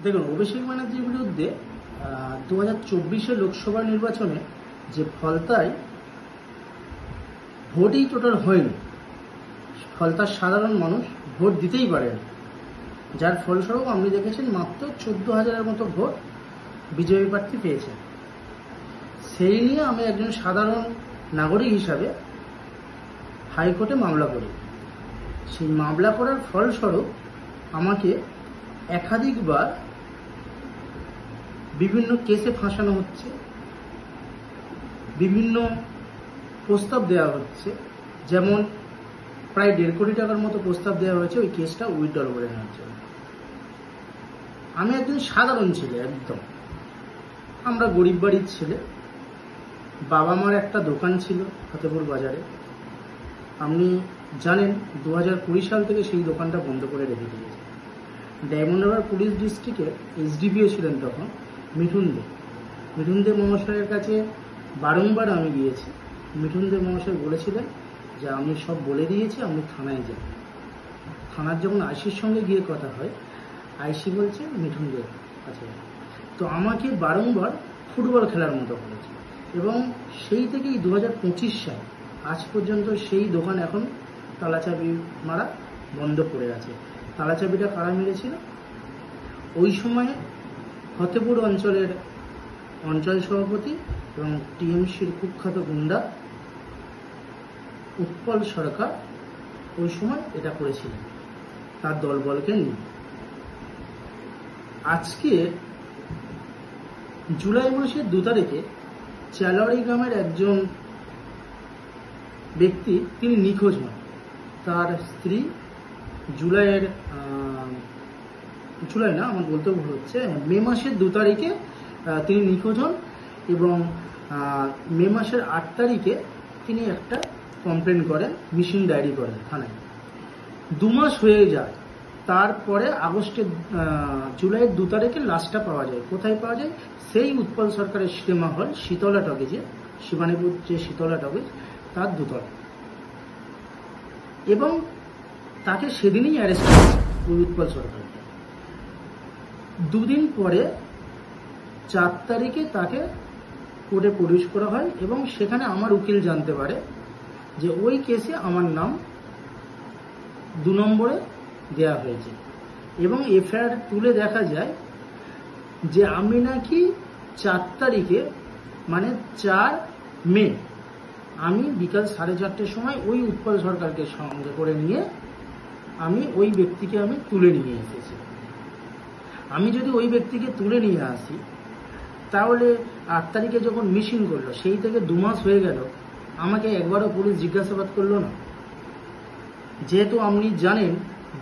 দেখুন, অভিষেক ব্যানার্জির বিরুদ্ধে 2024 লোকসভা নির্বাচনে যে ফলতায় ভোটই টোটাল হয়নি, ফলতার সাধারণ মানুষ ভোট দিতেই পারেন, যার ফলস্বরূপ আপনি দেখেছেন মাত্র 14,000-এর মতো ভোট বিজেপি প্রার্থী পেয়েছেন। সেই নিয়ে আমি একজন সাধারণ নাগরিক হিসাবে হাইকোর্টে মামলা করি। সেই মামলা করার ফলস্বরূপ আমাকে একাধিকবার বিভিন্ন কেসে ফাঁসানো হচ্ছে, বিভিন্ন প্রস্তাব দেওয়া হচ্ছে। যেমন প্রায় 1.5 কোটি টাকার মতো প্রস্তাব দেওয়া হয়েছে ওই কেসটা উইথড্রল করে নেওয়ার জন্য। আমি একজন সাধারণ ছেলে, একদম আমরা গরিব বাড়ির ছেলে। বাবা মার একটা দোকান ছিল ফতেপুর বাজারে। আপনি জানেন 2020 সাল থেকে সেই দোকানটা বন্ধ করে রেখে দিয়েছে। ডায়মন্ড হারবার পুলিশ ডিস্ট্রিক্টে এসডিপিও ছিলেন তখন মিঠুন দে মহাশয়ের কাছে বারংবার আমি গিয়েছি। মিঠুন দে মহাশয় বলেছিলেন যে আমি সব বলে দিয়েছি, আপনি থানায় যান। থানার যখন আইসির সঙ্গে গিয়ে কথা হয়, আইসি বলছে মিঠুন দে কাছে। তো আমাকে বারংবার ফুটবল খেলার মতো করেছে এবং সেই থেকেই 2025 সাল আজ পর্যন্ত সেই দোকান এখন তালাচাবি মারা বন্ধ পড়ে আছে। তালাচাবিটা কারা মেরেছিল? ওই সময়ে ফতেপুর অঞ্চলের অঞ্চল সভাপতি এবং টিএমসির কুখ্যাত গুন্ডা উৎপল সরকার ওই সময় এটা করেছিলেন তার দলবলকে নিয়ে। আজকে জুলাই মাসের 2 তারিখে চালাড়ি গ্রামের একজন ব্যক্তি, তিনি নিখোঁজ হন। তার স্ত্রী মে মাসের 2 তারিখে তিনি নিখোঁজ হন এবং মে মাসের 8 তারিখে তিনি একটা কমপ্লেন করেন, মিসিং ডায়েরি করেন থানায়। 2 মাস হয়ে যায়। তারপরে জুলাইয়ের 2 তারিখে লাশটা পাওয়া যায়। কোথায় পাওয়া যায়? সেই উৎপল সরকারের সিনেমা হল শীতলা টকিজে, শিবানীপুর যে শীতলা টকিজ, তার 2 তলা। এবং তাকে সেদিনই অ্যারেস্ট করা হয় ওই উৎপল সরকারকে। 2 দিন পরে 4 তারিখে তাকে কোর্টে প্রডিউস করা হয় এবং সেখানে আমার উকিল জানতে পারে যে ওই কেসে আমার নাম 2 নম্বরে দেওয়া হয়েছে এবং এফআইআর তুলে দেখা যায় যে আমি নাকি 4 তারিখে মানে 4 মে আমি বিকাল 4:30টার সময় ওই উৎপল সরকারকে সঙ্গে করে নিয়ে আমি ওই ব্যক্তিকে আমি তুলে নিয়ে এসেছি। আমি যদি ওই ব্যক্তিকে তুলে নিয়ে আসি তাহলে 8 তারিখে যখন মিসিং করলো সেই থেকে 2 মাস হয়ে গেল, আমাকে একবারও পুলিশ জিজ্ঞাসাবাদ করলো না। যেহেতু আপনি জানেন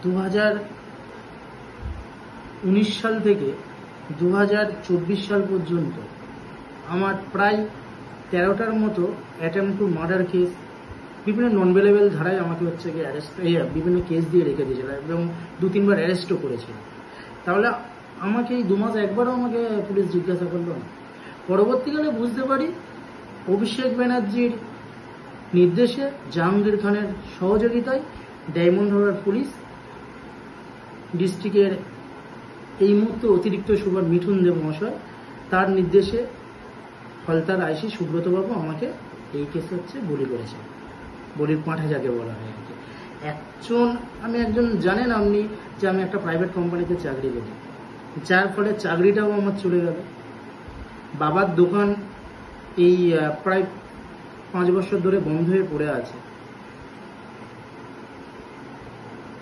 2019 সাল থেকে 2024 সাল পর্যন্ত আমার প্রায় 13টার মতো অ্যাটেম্প টু মার্ডার কেস, বিভিন্ন নন বেলেবল ধারায় আমাকে বিভিন্ন কেস দিয়ে রেখে দিয়েছিল এবং 2-3 বার অ্যারেস্টও করেছিল। তাহলে আমাকে এই 2 মাস একবারও আমাকে পুলিশ জিজ্ঞাসা করলো না। পরবর্তীকালে বুঝতে পারি অভিষেক ব্যানার্জির নির্দেশে, জাহাঙ্গীর খানের সহযোগিতায় ডায়মন্ড হারবার পুলিশ ডিস্ট্রিক্টের এই মুহূর্তে অতিরিক্ত সুপার মিঠুন দে মহাশয়, তার নির্দেশে ফলতার আইসি সুব্রতবাবু আমাকে এই কেসে বলি করেছে। বলির পাঁঠা যাকে বলা হয়। আমি একজন জানেন আপনি যে আমি একটা প্রাইভেট কোম্পানিতে চাকরি করি, যার ফলে চাকরিটাও আমার চলে গেল। বাবার দোকান এই প্রায় 5 বছর ধরে বন্ধ হয়ে পড়ে আছে।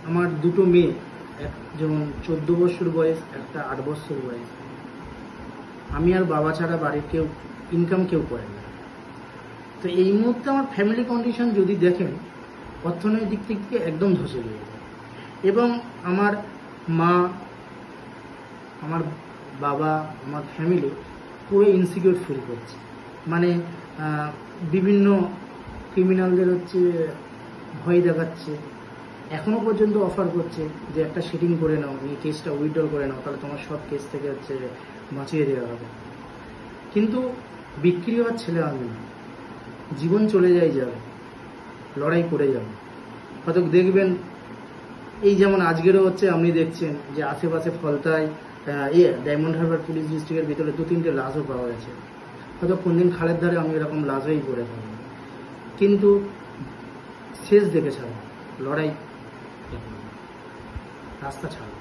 আমার 2টো মেয়ে, যেমন 14 বছর বয়স, একটা 8 বছর বয়স। আমি আর বাবা ছাড়া বাড়ির কেউ ইনকাম করে না। তো এই মুহূর্তে আমার ফ্যামিলি কন্ডিশন যদি দেখেন, অর্থনৈতিক দিক থেকে একদম ধসে গিয়েছে এবং আমার মা, আমার বাবা, আমার ফ্যামিলি পুরো ইনসিকিউর ফিল করছে। মানে বিভিন্ন ক্রিমিনালদের ভয় দেখাচ্ছে, এখনো পর্যন্ত অফার করছে যে একটা সিটিং করে নাও, এই কেসটা উইথড্রল করে নাও, তাহলে তোমার সব কেস থেকে বাঁচিয়ে দেওয়া হবে। কিন্তু বিক্রি হওয়ার ছেলে আমি না, জীবন চলে যাবে, লড়াই করে যাবে। হয়তো দেখবেন এই যেমন আজকেরও আপনি দেখছেন যে আশেপাশে ফলতায় ডায়মন্ড হারবার পুলিশ ডিস্ট্রিক্টের ভিতরে 2-3টে লাশও পাওয়া গেছে। হয়তো কোনদিন খালের ধারে আমি এরকম লাশ হয়েই পড়ে থাকবো, কিন্তু শেষ দেখে ছাড়বো, লড়াই রাস্তা ছাড়বো।